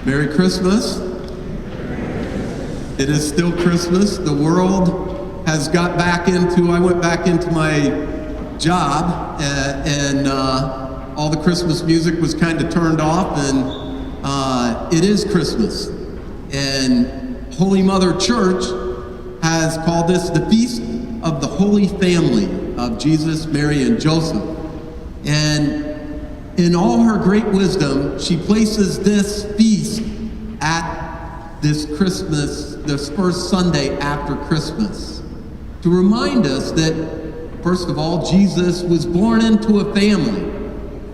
Merry Christmas. It is still Christmas. The world has got back into, I went back into my job and all the Christmas music was kind of turned off, and it is Christmas. And Holy Mother Church has called this the Feast of the Holy Family of Jesus, Mary, and Joseph. And in all her great wisdom, she places this feast at this Christmas, this first Sunday after Christmas, to remind us that, first of all, Jesus was born into a family,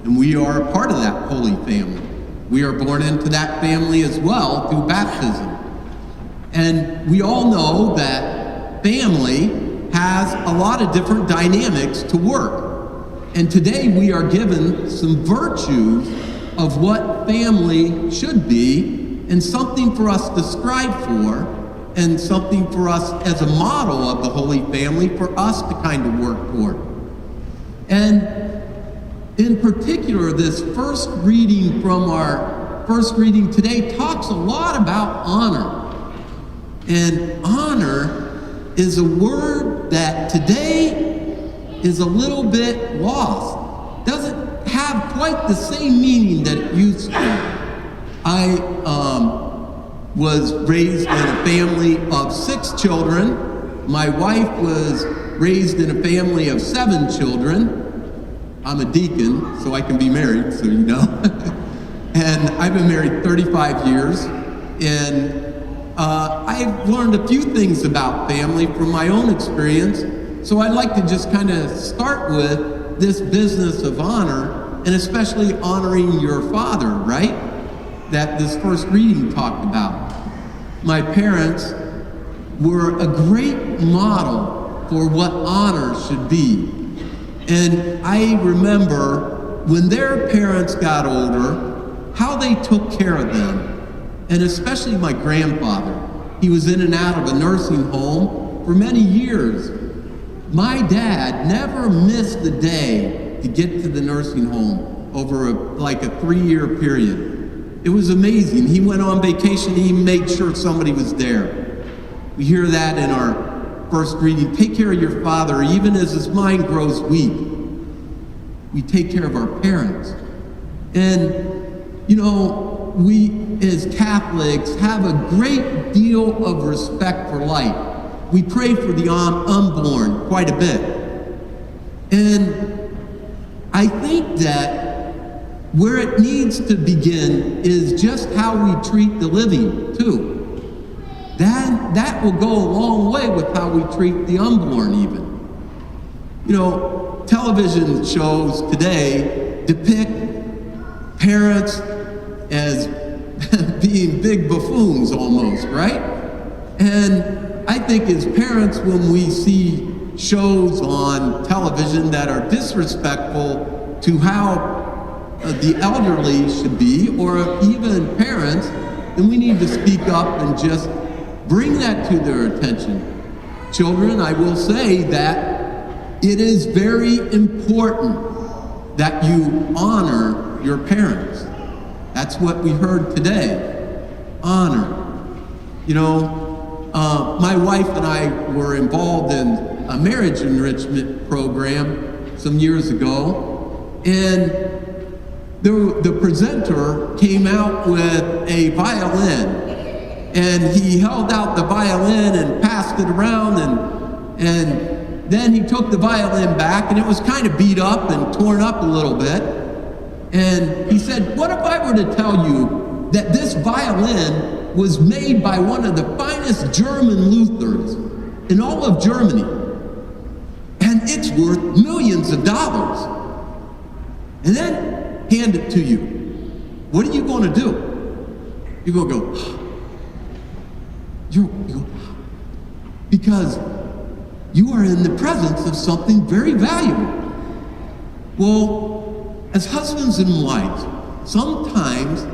and we are a part of that holy family. We are born into that family as well through baptism. And we all know that family has a lot of different dynamics to work. And today we are given some virtues of what family should be, and something for us to strive for, and something for us as a model of the Holy Family for us to kind of work toward. And in particular, this first reading from our first reading today talks a lot about honor. And honor is a word that today is a little bit lost. Doesn't have quite the same meaning that it used to. I was raised in a family of 6 children. My wife was raised in a family of 7 children. I'm a deacon, so I can be married, so you know. And I've been married 35 years. And I've learned a few things about family from my own experience. So I'd like to just kind of start with this business of honor, and especially honoring your father, right? That this first reading talked about. My parents were a great model for what honor should be. And I remember when their parents got older, how they took care of them. And especially my grandfather. He was in and out of a nursing home for many years. My dad never missed a day to get to the nursing home over like a 3-year period. It was amazing. He went on vacation, he made sure somebody was there. We hear that in our first reading. Take care of your father, even as his mind grows weak. We take care of our parents. And, you know, we as Catholics have a great deal of respect for life. We pray for the unborn quite a bit. And I think that where it needs to begin is just how we treat the living, too. That will go a long way with how we treat the unborn, even. You know, television shows today depict parents as being big buffoons almost, right? And I think as parents, when we see shows on television that are disrespectful to how the elderly should be, or even parents, then we need to speak up and just bring that to their attention. Children, I will say that it is very important that you honor your parents. That's what we heard today. Honor. You know, my wife and I were involved in a marriage enrichment program some years ago, and the presenter came out with a violin, and he held out the violin and passed it around, and then he took the violin back, and it was kind of beat up and torn up a little bit, and he said, "What if I were to tell you that this violin was made by one of the finest German Luthers in all of Germany, and it's worth millions of dollars, and then hand it to you? What are you going to do?" You're going to go, you because you are in the presence of something very valuable. Well, as husbands and wives, sometimes,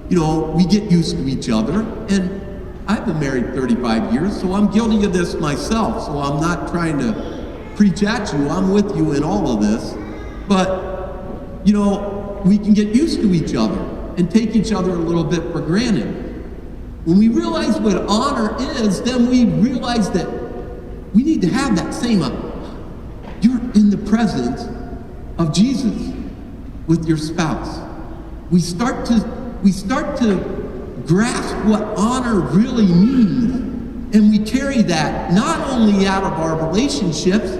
you know, we get used to each other, and I've been married 35 years, so I'm guilty of this myself, so I'm not trying to preach at you. I'm with you in all of this. But, you know, we can get used to each other. and take each other a little bit for granted. When we realize what honor is, then we realize that we need to have that same you're in the presence of Jesus with your spouse. We start to grasp what honor really means, and we carry that not only out of our relationships,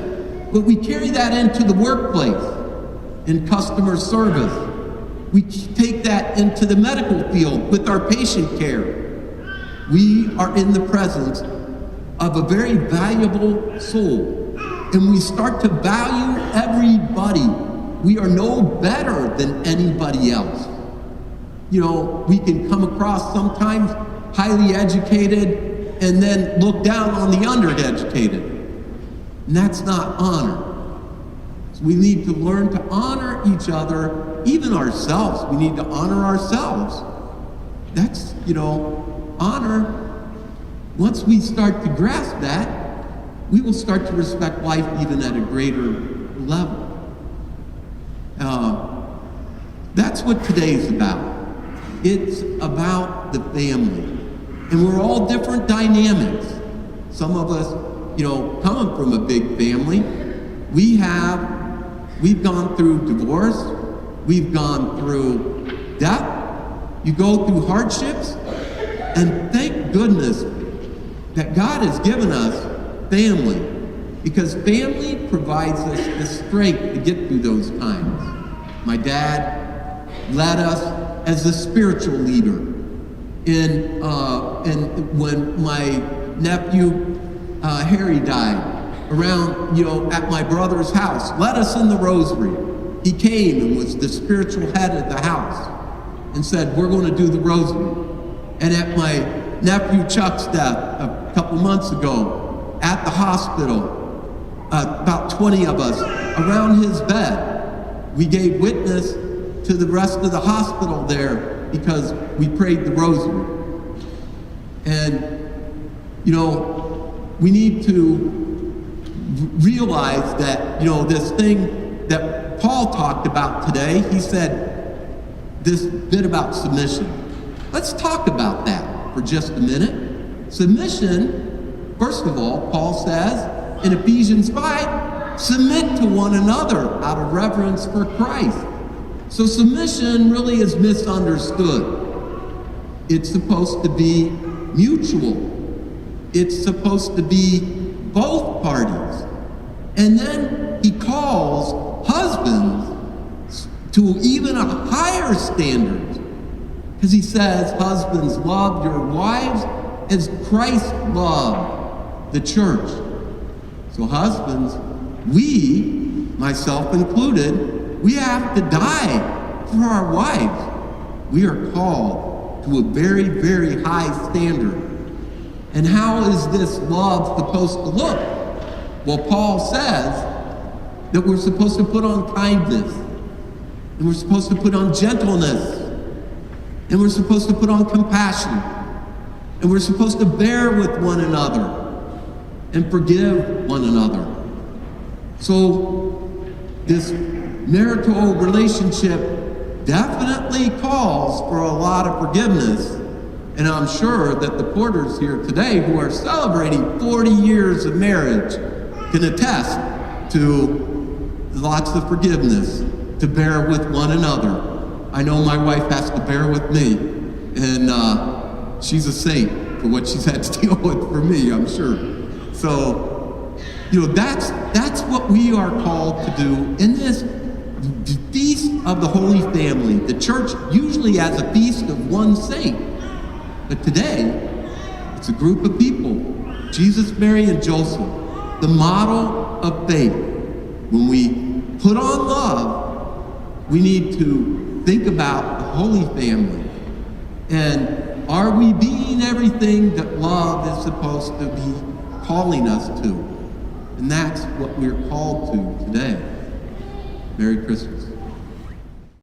but we carry that into the workplace, in customer service. We take that into the medical field with our patient care. We are in the presence of a very valuable soul, and we start to value everybody. We are no better than anybody else. You know, we can come across sometimes highly educated and then look down on the undereducated. And that's not honor. So we need to learn to honor each other, even ourselves. We need to honor ourselves. That's, honor. Once we start to grasp that, we will start to respect life even at a greater level. That's what today's about. It's about the family. And we're all different dynamics. Some of us, coming from a big family, we've gone through divorce, we've gone through death, you go through hardships, and thank goodness that God has given us family, because family provides us the strength to get through those times. My dad led us as a spiritual leader. And when my nephew Harry died, around, at my brother's house, led us in the rosary. He came and was the spiritual head of the house and said, we're going to do the rosary. And at my nephew Chuck's death a couple months ago, at the hospital, about 20 of us around his bed, we gave witness to the rest of the hospital there because we prayed the rosary. And, we need to realize that, this thing that Paul talked about today, he said this bit about submission. Let's talk about that for just a minute. Submission, first of all, Paul says in Ephesians 5, submit to one another out of reverence for Christ. So submission really is misunderstood. It's supposed to be mutual. It's supposed to be both parties. And then he calls husbands to even a higher standard, because he says, husbands, love your wives as Christ loved the church. So husbands, we, myself included, we have to die for our wives. We are called to a very, very high standard. And how is this love supposed to look? Well, Paul says that we're supposed to put on kindness, and we're supposed to put on gentleness, and we're supposed to put on compassion, and we're supposed to bear with one another and forgive one another. So this marital relationship definitely calls for a lot of forgiveness. And I'm sure that the Porters here today, who are celebrating 40 years of marriage, can attest to lots of forgiveness, to bear with one another. I know my wife has to bear with me, and she's a saint for what she's had to deal with for me, I'm sure. So, that's what we are called to do in this feast of the Holy Family. The church usually has a feast of one saint. But today, it's a group of people, Jesus, Mary, and Joseph, the model of faith. When we put on love, we need to think about the Holy Family. And are we being everything that love is supposed to be calling us to? And that's what we're called to today. Merry Christmas.